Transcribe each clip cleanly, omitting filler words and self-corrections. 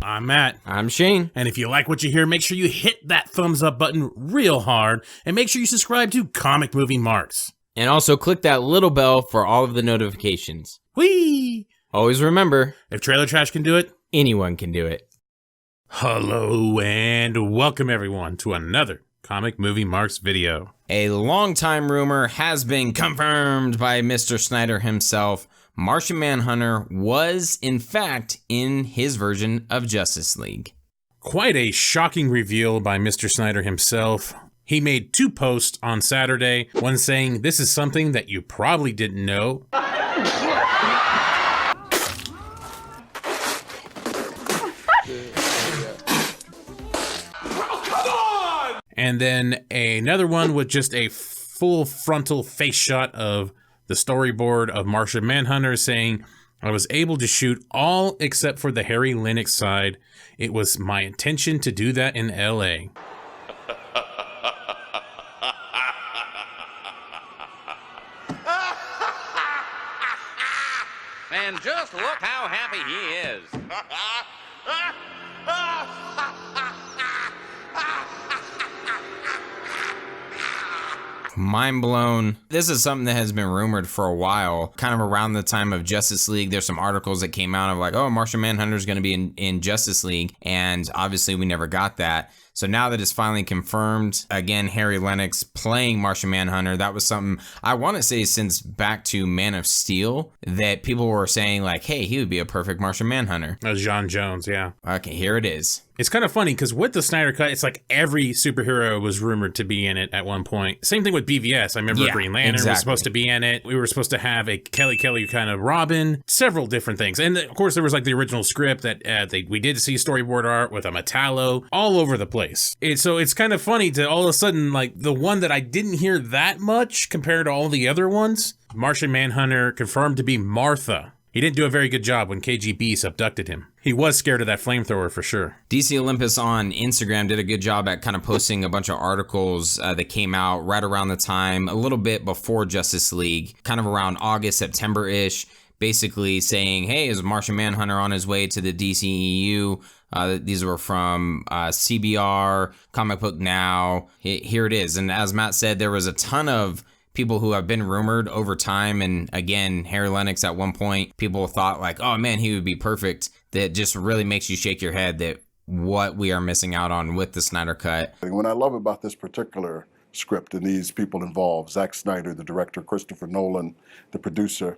I'm Matt. I'm Shane. And if you like what you hear, make sure you hit that thumbs up button real hard, and make sure you subscribe to Comic Movie Marks. And also click that little bell for all of the notifications. Whee! Always remember, If Trailer Trash can do it, anyone can do it. hello and welcome everyone to another Comic Movie Marks video. A long-time rumor has been confirmed by Mr. Snyder himself. Martian Manhunter was, in fact, in his version of Justice League. Quite a shocking reveal by Mr. Snyder himself. He made two posts on Saturday, one saying, "This is something that you probably didn't know." And then another one with just a full frontal face shot of the storyboard of Martian Manhunter saying, "I was able to shoot all except for the Henry Lennix side. It was my intention to do that in LA." And just look how happy he is. Mind blown. This is something that has been rumored for a while, kind of around the time of Justice League. There's some articles that came out of like, oh, Martian Manhunter is going to be in Justice League, and obviously we never got that. So now that it's finally confirmed, again, Henry Lennix playing Martian Manhunter, that was something I want to say since back to Man of Steel that people were saying like, hey, he would be a perfect Martian Manhunter. John Jones, yeah. Okay, here it is. It's kind of funny because with the Snyder Cut, it's like every superhero was rumored to be in it at one point. Same thing with BVS. I remember Green Lantern was supposed to be in it. We were supposed to have a Kelly kind of Robin, several different things. And of course, there was like the original script that we did see storyboard art with a Metallo all over the place. So it's kind of funny to all of a sudden, like the one that I didn't hear that much compared to all the other ones, Martian Manhunter confirmed to be Martha. He didn't do a very good job when KGB abducted him. He was scared of that flamethrower for sure. DC Olympus on Instagram did a good job at kind of posting a bunch of articles that came out right around the time, a little bit before Justice League, kind of around August, September-ish, basically saying, hey, is Martian Manhunter on his way to the DCEU? These were from CBR, Comic Book Now. Here it is. And as Matt said, there was a ton of people who have been rumored over time. And again, Henry Lennix at one point, people thought like, oh man, he would be perfect. That just really makes you shake your head that what we are missing out on with the Snyder Cut. What I love about this particular script and these people involved, Zack Snyder, the director, Christopher Nolan, the producer,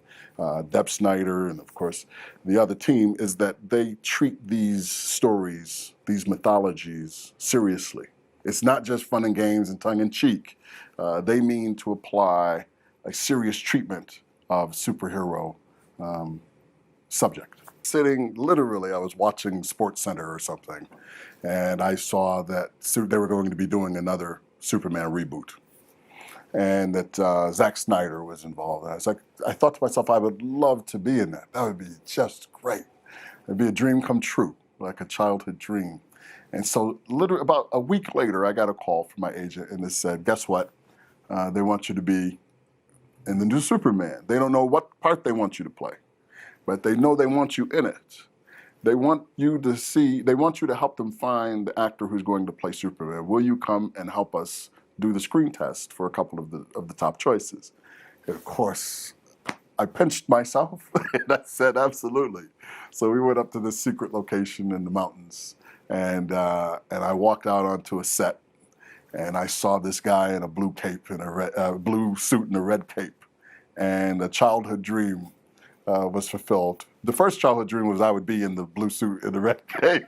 Deb Snyder, and of course the other team, is that they treat these stories, these mythologies, seriously. It's not just fun and games and tongue-in-cheek. They mean to apply a serious treatment of superhero subject. Sitting, literally, I was watching SportsCenter or something, and I saw that they were going to be doing another Superman reboot, and that Zack Snyder was involved. And I thought to myself, I would love to be in that. That would be just great. It'd be a dream come true, like a childhood dream. And so literally about a week later, I got a call from my agent, and it said, guess what? They want you to be in the new Superman. They don't know what part they want you to play, but they know they want you in it. They want you to help them find the actor who's going to play Superman. Will you come and help us do the screen test for a couple of the top choices? And of course, I pinched myself and I said, absolutely. So we went up to this secret location in the mountains, and I walked out onto a set, and I saw this guy in a blue cape and a blue suit and a red cape, and a childhood dream was fulfilled. The first childhood dream was I would be in the blue suit and the red cape.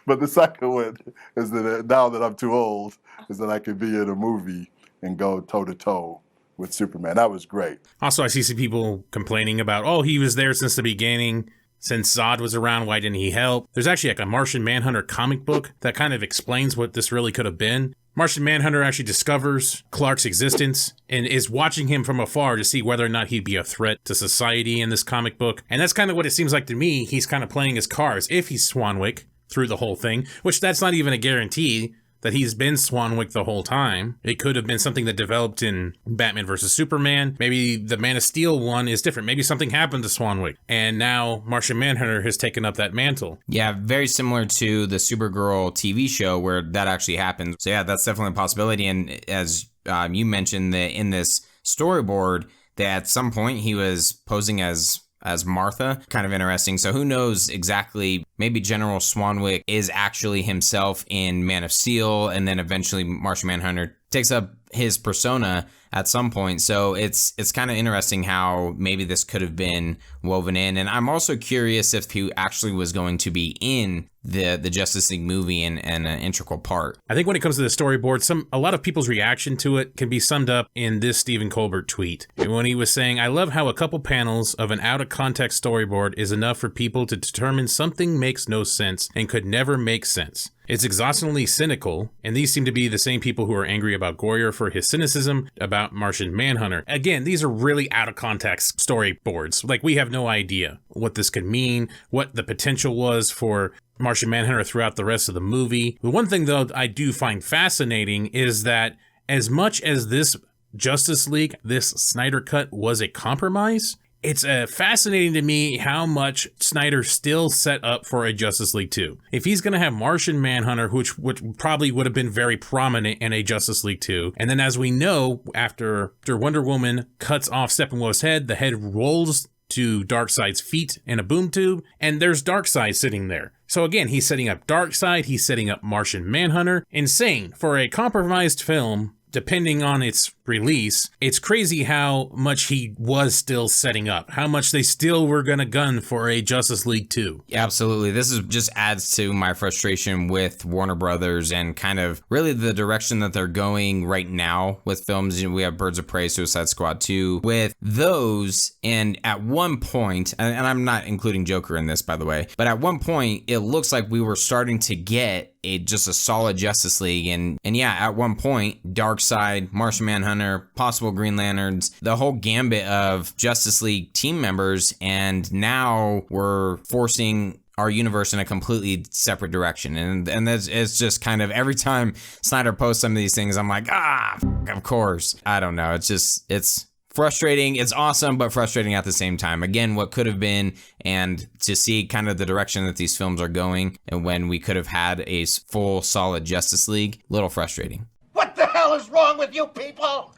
But the second one is that now that I'm too old, is that I could be in a movie and go toe-to-toe with Superman. That was great. Also, I see some people complaining about, oh, he was there since the beginning. Since Zod was around, why didn't he help? There's actually like a Martian Manhunter comic book that kind of explains what this really could have been. Martian Manhunter actually discovers Clark's existence and is watching him from afar to see whether or not he'd be a threat to society in this comic book. And that's kind of what it seems like to me. He's kind of playing his cards if he's Swanwick through the whole thing, which that's not even a guarantee that he's been Swanwick the whole time. It could have been something that developed in Batman versus Superman. Maybe the Man of Steel one is different. Maybe something happened to Swanwick, and now Martian Manhunter has taken up that mantle. Yeah, very similar to the Supergirl TV show where that actually happened. So yeah, that's definitely a possibility. And as you mentioned, that in this storyboard, that at some point he was posing as Martha. Kind of interesting. So who knows exactly, maybe General Swanwick is actually himself in Man of Steel, and then eventually Martian Manhunter takes up his persona at some point. So it's kind of interesting how maybe this could have been woven in. And I'm also curious if he actually was going to be in the Justice League movie and an integral part. I think when it comes to the storyboard, a lot of people's reaction to it can be summed up in this Stephen Colbert tweet. When he was saying, "I love how a couple panels of an out of context storyboard is enough for people to determine something makes no sense and could never make sense. It's exhaustingly cynical," and these seem to be the same people who are angry about Goyer for his cynicism about Martian Manhunter. Again, these are really out of context storyboards. Like, we have no idea what this could mean, what the potential was for Martian Manhunter throughout the rest of the movie. The one thing, though, I do find fascinating is that as much as this Justice League, this Snyder Cut was a compromise, it's fascinating to me how much Snyder still set up for a Justice League 2. If he's going to have Martian Manhunter, which probably would have been very prominent in a Justice League 2, and then as we know, after Wonder Woman cuts off Steppenwolf's head, the head rolls to Darkseid's feet in a boom tube, and there's Darkseid sitting there. So again, he's setting up Darkseid, he's setting up Martian Manhunter. Insane. For a compromised film, depending on its release, it's crazy how much he was still setting up, how much they still were going to gun for a Justice League 2. Absolutely. This is just adds to my frustration with Warner Brothers and kind of really the direction that they're going right now with films. You know, we have Birds of Prey, Suicide Squad 2, with those, and at one point, and I'm not including Joker in this, by the way, but at one point, it looks like we were starting to get just a solid Justice League, and yeah, at one point, Darkseid, Martian Manhunter, possible Green Lanterns, the whole gambit of Justice League team members, and now we're forcing our universe in a completely separate direction. And it's just kind of, every time Snyder posts some of these things, I'm like, of course. I don't know. It's frustrating. It's awesome, but frustrating at the same time. Again, what could have been, and to see kind of the direction that these films are going, and when we could have had a full, solid Justice League, a little frustrating. What the hell is wrong with you people?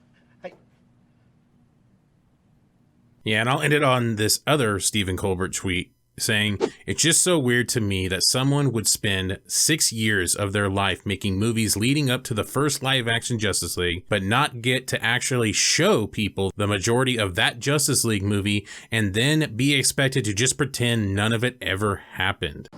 Yeah, and I'll end it on this other Stephen Colbert tweet saying, "It's just so weird to me that someone would spend 6 years of their life making movies leading up to the first live-action Justice League, but not get to actually show people the majority of that Justice League movie and then be expected to just pretend none of it ever happened."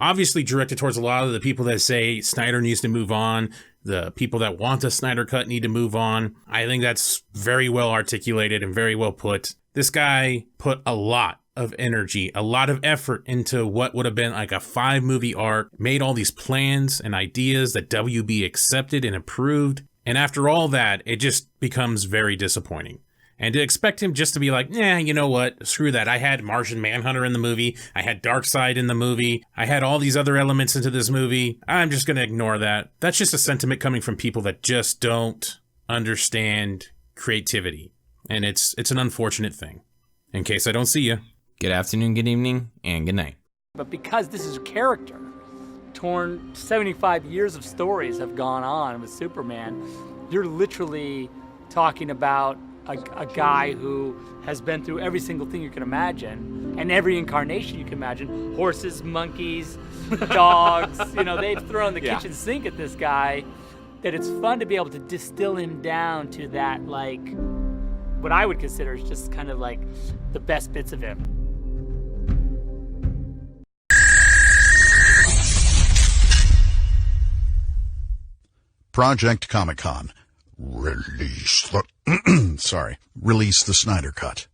Obviously directed towards a lot of the people that say Snyder needs to move on, the people that want the Snyder Cut need to move on. I think that's very well articulated and very well put. This guy put a lot of energy, a lot of effort into what would have been like a 5-movie arc, made all these plans and ideas that WB accepted and approved. And after all that, it just becomes very disappointing. And to expect him just to be like, you know what, screw that. I had Martian Manhunter in the movie. I had Darkseid in the movie. I had all these other elements into this movie. I'm just going to ignore that. That's just a sentiment coming from people that just don't understand creativity. And it's an unfortunate thing. In case I don't see you. Good afternoon, good evening, and good night. But because this is a character, 75 years of stories have gone on with Superman, you're literally talking about a guy who has been through every single thing you can imagine, and every incarnation you can imagine. Horses, monkeys, dogs, they've thrown the kitchen sink at this guy, that it's fun to be able to distill him down to that, like, what I would consider is just kind of like the best bits of him. Project Comic-Con. Release the Snyder Cut.